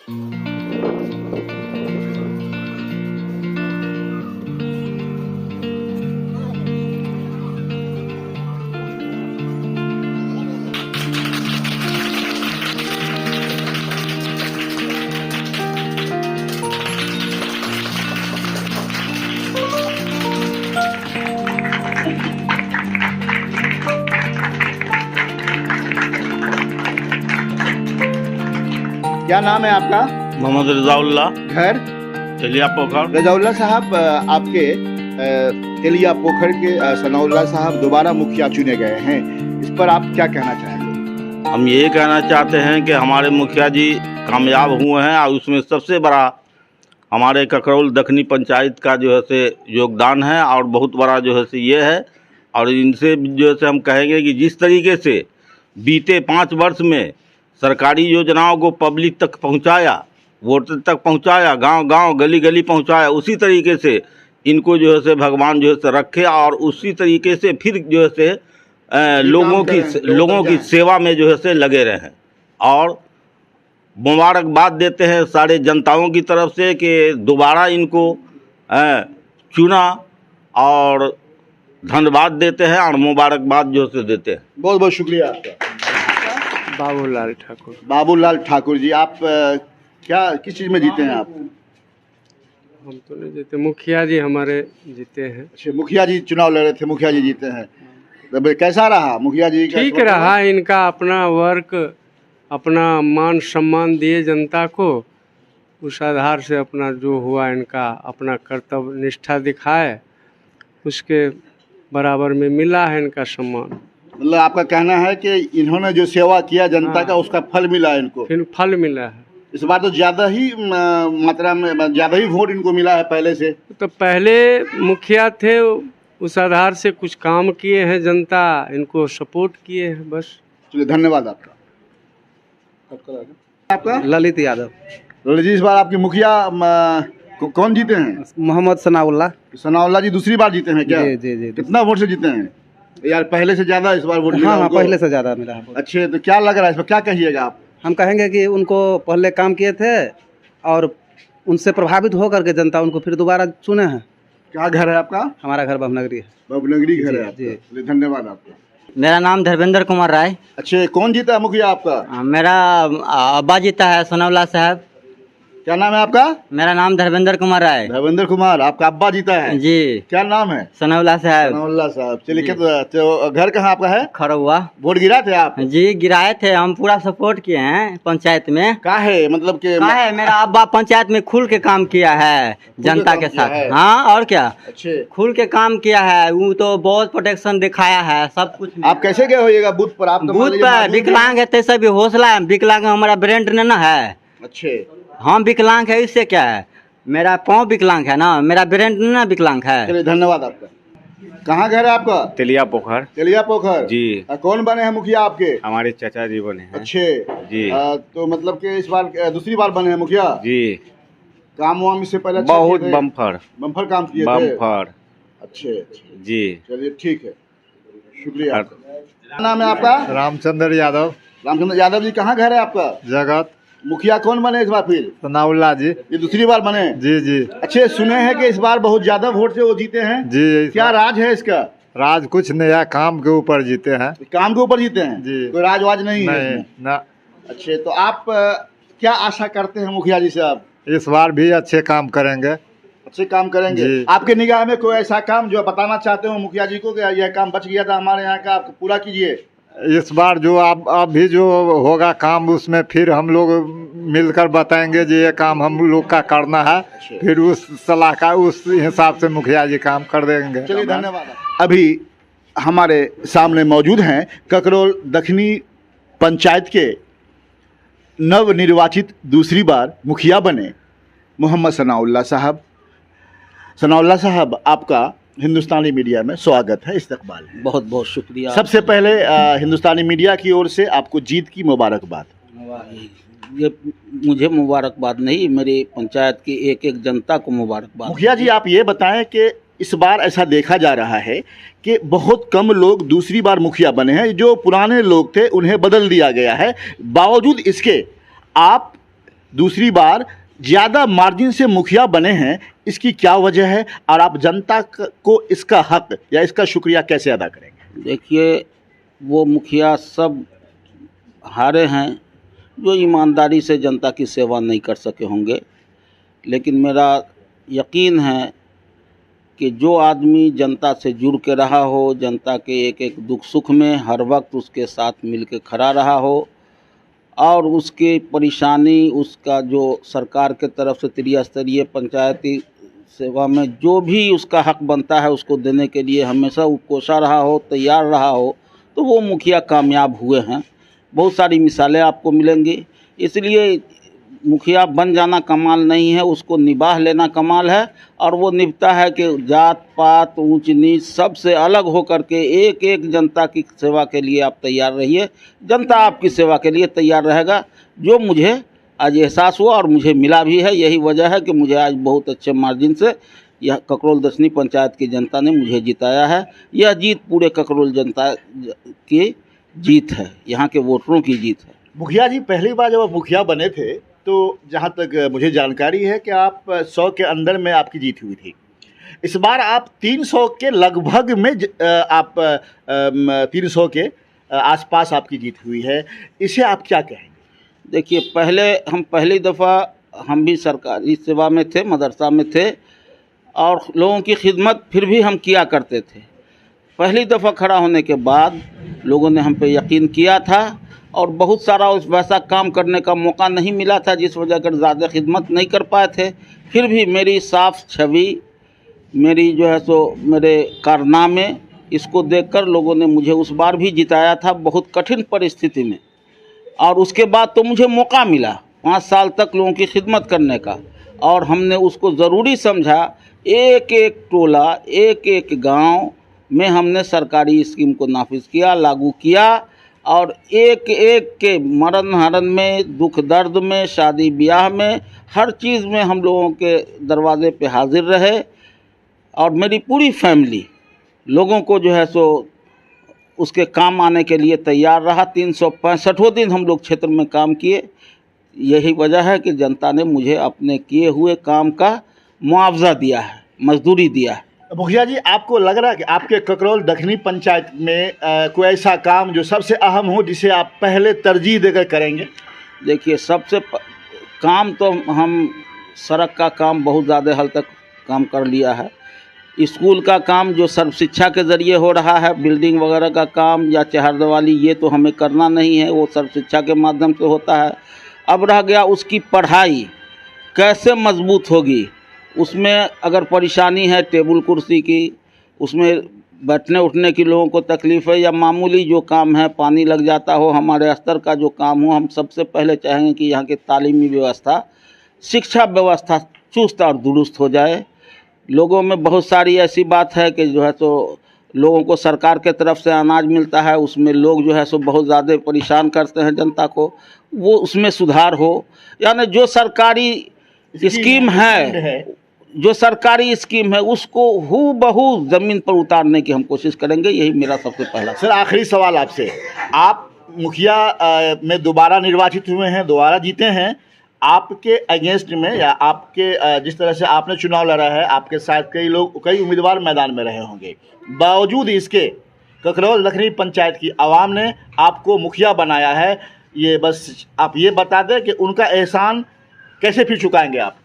क्या नाम है आपका? मोहम्मद रजाउल्ला, घर? तेलिया पोखर। रजाउल्ला साहब, आपके तेलिया पोखर के सनाउल्ला साहब दोबारा मुखिया चुने गए हैं, इस पर आप क्या कहना चाहेंगे? हम ये कहना चाहते हैं कि हमारे मुखिया जी कामयाब हुए हैं और उसमें सबसे बड़ा हमारे ककरौल दखनी पंचायत का जो है से योगदान है और बहुत बड़ा जो है से ये है। और इनसे जो है से हम कहेंगे कि जिस तरीके से बीते 5 वर्ष में सरकारी योजनाओं को पब्लिक तक पहुंचाया, वोटर तक पहुंचाया, गांव-गांव, गली-गली पहुंचाया, उसी तरीके से इनको जो है से भगवान जो है से रखे और उसी तरीके से फिर जो है से लोगों की सेवा में जो है से लगे रहें। और मुबारकबाद देते हैं सारे जनताओं की तरफ से कि दोबारा इनको चुना और धन्यवाद देते हैं और मुबारकबाद जो से देते हैं। बहुत बहुत शुक्रिया आपका। बाबूलाल ठाकुर। बाबूलाल ठाकुर जी, आप क्या किस चीज़ में जीते हैं आप? हम तो नहीं जीते, मुखिया जी हमारे जीते हैं। अच्छा, मुखिया जी चुनाव लड़ रहे थे, मुखिया जी जीते हैं, तो कैसा रहा मुखिया जी का? ठीक रहा, इनका अपना वर्क, अपना मान सम्मान दिए जनता को, उस आधार से अपना जो हुआ इनका अपना कर्तव्य निष्ठा दिखाए, उसके बराबर में मिला है इनका सम्मान। मतलब आपका कहना है कि इन्होंने जो सेवा किया जनता का उसका फल मिला है इनको? फिर फल मिला है। इस बार तो ज़्यादा ही मात्रा में ज़्यादा ही वोट इनको मिला है पहले से। तो पहले मुखिया थे, उस आधार से कुछ काम किए हैं, जनता इनको सपोर्ट किए हैं, बस। चलिए, धन्यवाद आपका। आपका ललित यादव। ललित जी, इस बार आपके मुखिया कौन जीते हैं? मोहम्मद सनाउल्ला। सनाउल्ला जी दूसरी बार जीते हैं क्या? जी जी जी। कितना वोट से जीते हैं यार? पहले से ज़्यादा इस बार वोट मिला हाँ, उनको? पहले से ज़्यादा मिला है। अच्छे, तो क्या लग रहा है इस पर, क्या कहिएगा आप? हम कहेंगे कि उनको पहले काम किए थे और उनसे प्रभावित होकर के जनता उनको फिर दोबारा चुने हैं। क्या घर है आपका? हमारा घर बमनगरी है। बमनगरी घर है जी। आपका। धन्यवाद आपका। मेरा नाम धर्मेंद्र कुमार राय। अच्छे, कौन जीता है मुखिया आपका? मेरा अब्बा जीता है, सनाउल्ला साहब। क्या नाम है आपका? मेरा नाम धर्मेंद्र कुमार राय। धर्मेंद्र कुमार, आपका अब्बा जीता है? जी। क्या नाम है? सनाउल्ला साहब। सनाउल्ला साहब। चलिए, तो घर कहाँ आपका है? खरौआ। वोट गिरा थे आप? जी, गिराए थे, हम पूरा सपोर्ट किए हैं पंचायत में। का है मतलब कि है मेरा अब्बा पंचायत में खुल के काम किया है जनता के साथ। हाँ, और क्या, अच्छे खुल के काम किया है। वो तो बहुत प्रोटेक्शन दिखाया है, सब कुछ। आप कैसे गए होइएगा बूथ पर? आप तो बूथ पर विकलांग है, तैसे भी हौसला है, विकलांग हमारा ब्रेंड न है। अच्छे, हम विकलांग है, इससे क्या है, मेरा पाँव विकलांग है ना, मेरा ब्रेन ना विकलांग है। चलिए, धन्यवाद आपका। कहाँ घर है आपका? तेलिया पोखर। तेलिया पोखर जी। कौन बने हैं मुखिया आपके? हमारे चाचा जी बने हैं। अच्छे जी। तो मतलब कि इस बार दूसरी बार बने हैं मुखिया जी। काम वाम इससे पहले अच्छा बहुत किए थे? बम्फर काम किए थे। बम्फर अच्छे जी। चलिए, ठीक है, शुक्रिया। क्या नाम है आपका? रामचंद्र यादव। रामचंद्र यादव जी, कहाँ घर है आपका? जगत। मुखिया कौन बने इस बार फिर? सनाउल्ला जी। ये दूसरी बार बने? जी जी। अच्छे, सुने हैं कि इस बार बहुत ज्यादा वोट से वो जीते हैं जी। क्या राज है इसका? राज कुछ नया काम के ऊपर जीते हैं। काम के ऊपर जीते हैं जी। कोई राजवाज नहीं है नहीं इसमें? ना। अच्छे, तो आप क्या आशा करते हैं मुखिया जी से? आप इस बार भी अच्छे काम करेंगे। अच्छे काम करेंगे जी। आपके निगाह में कोई ऐसा काम जो बताना चाहते हो मुखिया जी को कि यह काम बच गया था हमारे यहाँ का, आप पूरा कीजिए? इस बार जो आप अभी जो होगा काम, उसमें फिर हम लोग मिलकर बताएंगे जो ये काम हम लोग का करना है, फिर उस सलाह का उस हिसाब से मुखिया जी काम कर देंगे। चलिए, धन्यवाद। अभी हमारे सामने मौजूद हैं ककरौल दखनी पंचायत के नवनिर्वाचित दूसरी बार मुखिया बने मोहम्मद सनाउल्ला साहब। सनाउल्ला साहब, आपका हिंदुस्तानी मीडिया में स्वागत है, इस्तकबाल है। बहुत बहुत शुक्रिया। सबसे पहले हिंदुस्तानी मीडिया की ओर से आपको जीत की मुबारकबाद। ये मुझे मुबारकबाद नहीं, मेरी पंचायत की एक एक जनता को मुबारकबाद। मुखिया जी, आप ये बताएं कि इस बार ऐसा देखा जा रहा है कि बहुत कम लोग दूसरी बार मुखिया बने हैं, जो पुराने लोग थे उन्हें बदल दिया गया है, बावजूद इसके आप दूसरी बार ज़्यादा मार्जिन से मुखिया बने हैं, इसकी क्या वजह है और आप जनता को इसका हक या इसका शुक्रिया कैसे अदा करेंगे? देखिए, वो मुखिया सब हारे हैं जो ईमानदारी से जनता की सेवा नहीं कर सके होंगे, लेकिन मेरा यकीन है कि जो आदमी जनता से जुड़ के रहा हो, जनता के एक एक दुख सुख में हर वक्त उसके साथ मिल के खड़ा रहा हो और उसकी परेशानी, उसका जो सरकार के तरफ से त्रिस्तरीय पंचायती सेवा में जो भी उसका हक बनता है उसको देने के लिए हमेशा वो कोसा रहा हो, तैयार रहा हो, तो वो मुखिया कामयाब हुए हैं। बहुत सारी मिसालें आपको मिलेंगी। इसलिए मुखिया बन जाना कमाल नहीं है, उसको निभाह लेना कमाल है। और वो निभता है कि जात पात ऊंच नीच सबसे अलग होकर के एक एक जनता की सेवा के लिए आप तैयार रहिए, जनता आपकी सेवा के लिए तैयार रहेगा। जो मुझे आज एहसास हुआ और मुझे मिला भी है, यही वजह है कि मुझे आज बहुत अच्छे मार्जिन से यह ककरोल दक्षिणी पंचायत की जनता ने मुझे जिताया है। यह जीत पूरे ककरोल जनता की जीत है, यहाँ के वोटरों की जीत है। मुखिया जी, पहली बार जब आप मुखिया बने थे तो जहाँ तक मुझे जानकारी है कि आप 100 के अंदर में आपकी जीत हुई थी। इस बार आप 300 के लगभग में आप 300 के आसपास आपकी जीत हुई है, इसे आप क्या कहेंगे? देखिए, पहली दफ़ा हम भी सरकारी सेवा में थे, मदरसा में थे और लोगों की खिदमत फिर भी हम किया करते थे। पहली दफ़ा खड़ा होने के बाद लोगों ने हम पे यकीन किया था और बहुत सारा उस वैसा काम करने का मौका नहीं मिला था जिस वजह कर ज़्यादा खिदमत नहीं कर पाए थे। फिर भी मेरी साफ छवि, मेरी जो है सो मेरे कारनामे, इसको देखकर लोगों ने मुझे उस बार भी जिताया था बहुत कठिन परिस्थिति में। और उसके बाद तो मुझे मौका मिला 5 साल तक लोगों की खिदमत करने का और हमने उसको ज़रूरी समझा। एक एक टोला, एक एक गांव में हमने सरकारी स्कीम को नाफिज किया, लागू किया और एक एक के मरण हरण में, दुख दर्द में, शादी ब्याह में, हर चीज़ में हम लोगों के दरवाजे पे हाजिर रहे। और मेरी पूरी फैमिली लोगों को जो है सो उसके काम आने के लिए तैयार रहा। 365 दिन हम लोग क्षेत्र में काम किए। यही वजह है कि जनता ने मुझे अपने किए हुए काम का मुआवजा दिया है, मजदूरी दिया है। मुखिया जी, आपको लग रहा है कि आपके ककरोल दक्षिणी पंचायत में कोई ऐसा काम जो सबसे अहम हो जिसे आप पहले तरजीह देकर करेंगे? देखिए, काम तो हम सड़क का काम बहुत ज़्यादा हद तक काम कर लिया है। स्कूल का काम जो सर्व शिक्षा के ज़रिए हो रहा है, बिल्डिंग वगैरह का काम या चहर दिवाली, ये तो हमें करना नहीं है, वो सर्व शिक्षा के माध्यम से होता है। अब रह गया उसकी पढ़ाई कैसे मजबूत होगी। उसमें अगर परेशानी है टेबल कुर्सी की, उसमें बैठने उठने की लोगों को तकलीफ़ है, या मामूली जो काम है, पानी लग जाता हो, हमारे स्तर का जो काम हो, हम सबसे पहले चाहेंगे कि यहाँ की तालीमी व्यवस्था, शिक्षा व्यवस्था चुस्त और दुरुस्त हो जाए। लोगों में बहुत सारी ऐसी बात है कि जो है तो लोगों को सरकार के तरफ से अनाज मिलता है, उसमें लोग जो है सो बहुत ज़्यादा परेशान करते हैं जनता को, वो उसमें सुधार हो। यानी जो सरकारी स्कीम है, जो सरकारी स्कीम है, उसको हूबहू ज़मीन पर उतारने की हम कोशिश करेंगे। यही मेरा सबसे पहला। सर, आखिरी सवाल आपसे, आप मुखिया में दोबारा निर्वाचित हुए हैं, दोबारा जीते हैं। आपके अगेंस्ट में या आपके जिस तरह से आपने चुनाव लड़ा है, आपके साथ कई उम्मीदवार मैदान में रहे होंगे, बावजूद इसके ककरोल दक्षिणी पंचायत की आवाम ने आपको मुखिया बनाया है। ये बस आप ये बता दें कि उनका एहसान कैसे फिर चुकाएंगे आप?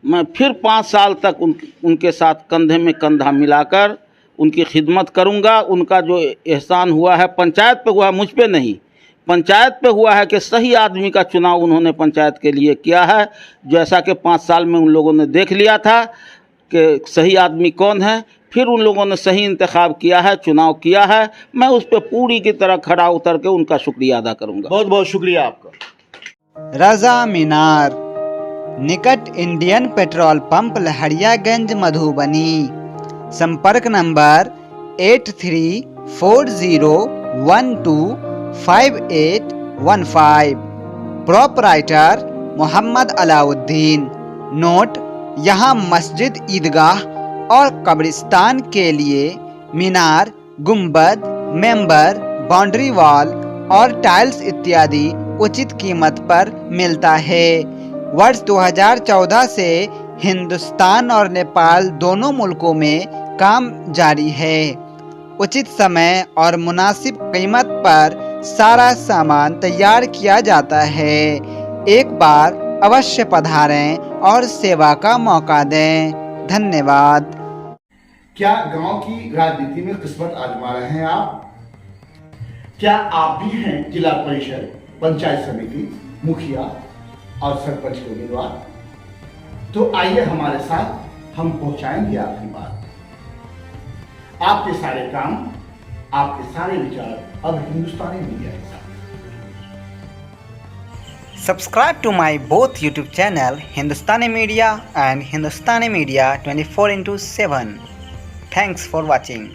मैं फिर 5 साल तक उनके साथ कंधे में कंधा मिलाकर उनकी खिदमत करूंगा। उनका जो एहसान हुआ है पंचायत पे हुआ है, मुझ पे नहीं, पंचायत पे हुआ है कि सही आदमी का चुनाव उन्होंने पंचायत के लिए किया है। जैसा कि 5 साल में उन लोगों ने देख लिया था कि सही आदमी कौन है, फिर उन लोगों ने सही इंतखाब किया है, चुनाव किया है। मैं उस पर पूरी की तरह खड़ा उतर के उनका शुक्रिया अदा करूंगा। बहुत बहुत शुक्रिया आपका। रजा मीनार, निकट Indian petrol pump, Lahariaganj, Madhubani. संपर्क number 8340125815। Proprietor Mohammad Alauddin. Note: यहाँ मस्जिद, ईदगाह और कब्रिस्तान के लिए मीनार, गुंबद, मेंबर, बाउंड्री वॉल और टाइल्स इत्यादि उचित कीमत पर मिलता है। वर्ष 2014 से हिंदुस्तान और नेपाल दोनों मुल्कों में काम जारी है। उचित समय और मुनासिब कीमत पर सारा सामान तैयार किया जाता है। एक बार अवश्य पधारें और सेवा का मौका दें। धन्यवाद। क्या गांव की राजनीति में किस्मत आजमा रहे हैं आप? क्या आप भी हैं जिला परिषद, पंचायत समिति, मुखिया और सरपंच के उम्मीदवार? तो आइए हमारे साथ, हम पहुंचाएंगे आपकी बात। आपके सारे काम, आपके सारे विचार अब हिंदुस्तानी मीडिया के साथ। Subscribe to my both YouTube channel Hindustani Media and Hindustani Media 24/7. Thanks for watching.